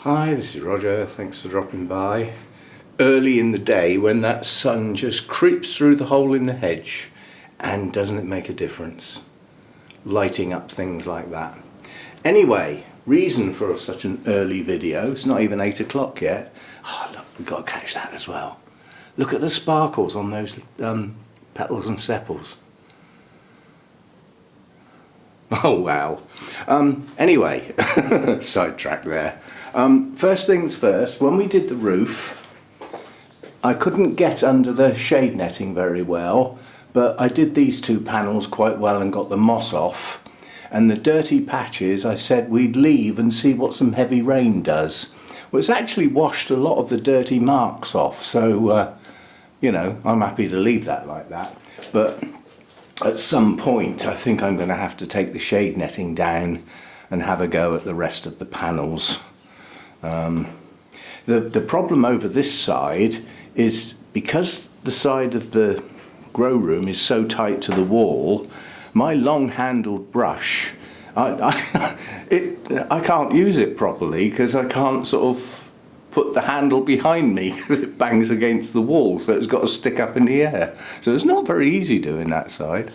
Hi, this is Roger, thanks for dropping by. Early in the day when that sun just creeps through the hole in the hedge, and doesn't it make a difference? Lighting up things like that. Anyway, reason for such an early video, it's not even 8 o'clock yet. Oh look, we've got to catch that as well. Look at the sparkles on those petals and sepals. Oh wow. Anyway, sidetrack there. First things first, when we did the roof, I couldn't get under the shade netting very well, but I did these two panels quite well and got the moss off. And the dirty patches, I said we'd leave and see what some heavy rain does. Well, it's actually washed a lot of the dirty marks off, so you know, I'm happy to leave that like that. But at some point I think I'm going to have to take the shade netting down and have a go at the rest of the panels. The problem over this side is because the side of the grow room is so tight to the wall, my long handled brush, I can't use it properly because I can't sort of put the handle behind me because it bangs against the wall, so it's got to stick up in the air. So it's not very easy doing that side.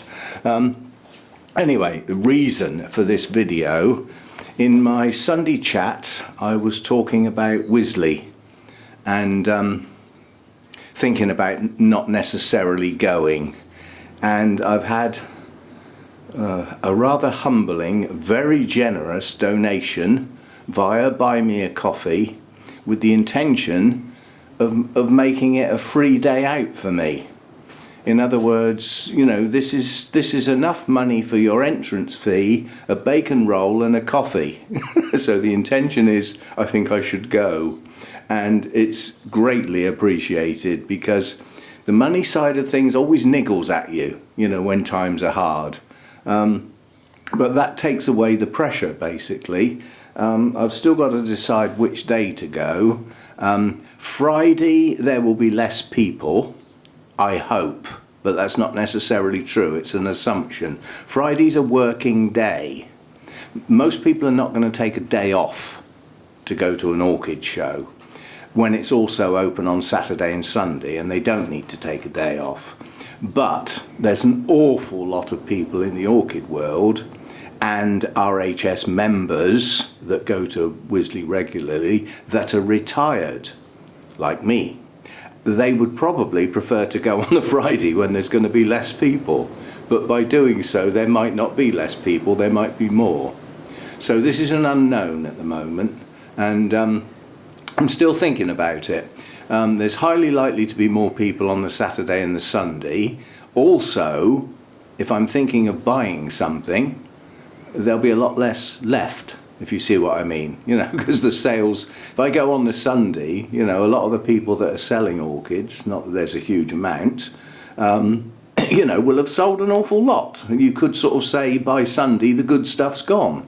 Anyway, the reason for this video, in my Sunday chat I was talking about Wisley and thinking about not necessarily going, and I've had a rather humbling, very generous donation via Buy Me a Coffee with the intention of making it a free day out for me. In other words, you know, this is enough money for your entrance fee, a bacon roll and a coffee. So the intention is I think I should go, and it's greatly appreciated because the money side of things always niggles at you, you know, when times are hard. But that takes away the pressure basically. I've still got to decide which day to go. Friday there will be less people, I hope, but that's not necessarily true, it's an assumption. Friday's a working day. Most people are not going to take a day off to go to an orchid show when it's also open on Saturday and Sunday, and they don't need to take a day off. But there's an awful lot of people in the orchid world and RHS members that go to Wisley regularly that are retired, like me. They would probably prefer to go on the Friday when there's going to be less people, but by doing so there might not be less people, there might be more. So this is an unknown at the moment, and I'm still thinking about it. There's highly likely to be more people on the Saturday and the Sunday. Also, if I'm thinking of buying something, there'll be a lot less left, if you see what I mean, you know, because the sales, if I go on the Sunday, you know, a lot of the people that are selling orchids, not that there's a huge amount, you know, will have sold an awful lot. And you could sort of say by Sunday the good stuff's gone,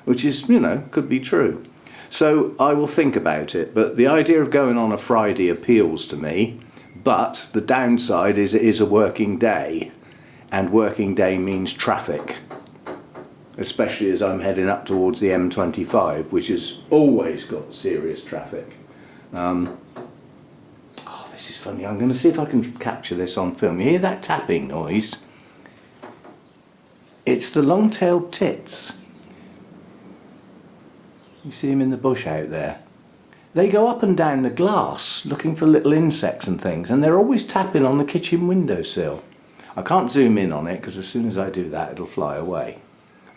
which is, you know, could be true. So I will think about it, but the idea of going on a Friday appeals to me, but the downside is it is a working day, and working day means traffic. Especially as I'm heading up towards the M25, which has always got serious traffic. Oh, this is funny. I'm going to see if I can capture this on film. You hear that tapping noise? It's the long-tailed tits. You see them in the bush out there. They go up and down the glass looking for little insects and things, and they're always tapping on the kitchen windowsill. I can't zoom in on it because as soon as I do that it'll fly away.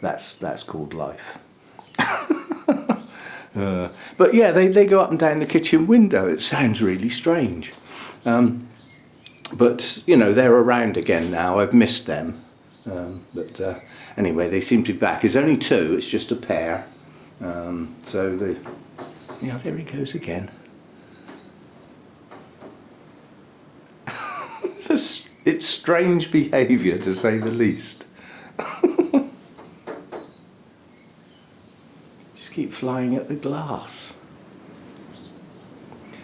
That's called life. But yeah, they go up and down the kitchen window. It sounds really strange. But, you know, they're around again now. I've missed them. But anyway, they seem to be back. It's only two, it's just a pair. So, yeah, there he goes again. It's strange behaviour, to say the least. Keep flying at the glass.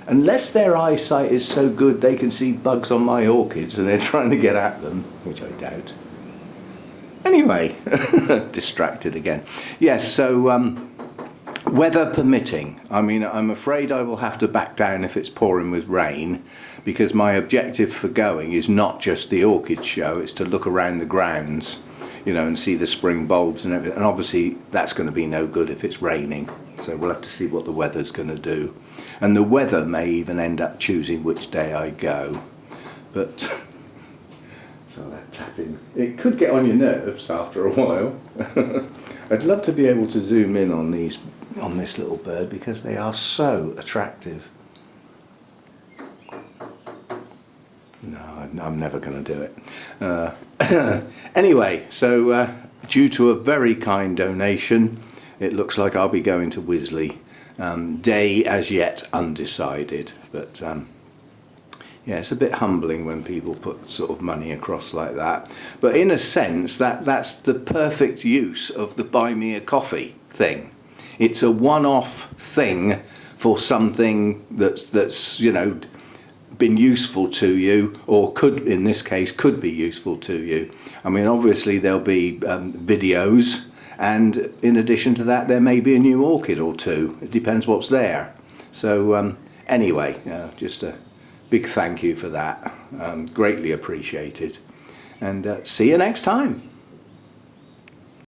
Unless their eyesight is so good they can see bugs on my orchids and they're trying to get at them, which I doubt. Anyway, distracted again. Yes, so weather permitting. I mean, I'm afraid I will have to back down if it's pouring with rain, because my objective for going is not just the orchid show, it's to look around the grounds, you know, and see the spring bulbs and everything. And obviously that's going to be no good if it's raining, so we'll have to see what the weather's going to do. And the weather may even end up choosing which day I go. But so that tapping, it could get on your nerves after a while. I'd love to be able to zoom in on this little bird, because they are so attractive. No, I'm never going to do it. Anyway, so due to a very kind donation, it looks like I'll be going to Wisley. Day as yet undecided, but yeah, it's a bit humbling when people put sort of money across like that. But in a sense, that's the perfect use of the buy me a coffee thing. It's a one-off thing for something that's you know, been useful to you, or could, in this case, could be useful to you. I mean, obviously there'll be videos, and in addition to that there may be a new orchid or two. It depends what's there. So anyway, just a big thank you for that. Greatly appreciated, and see you next time.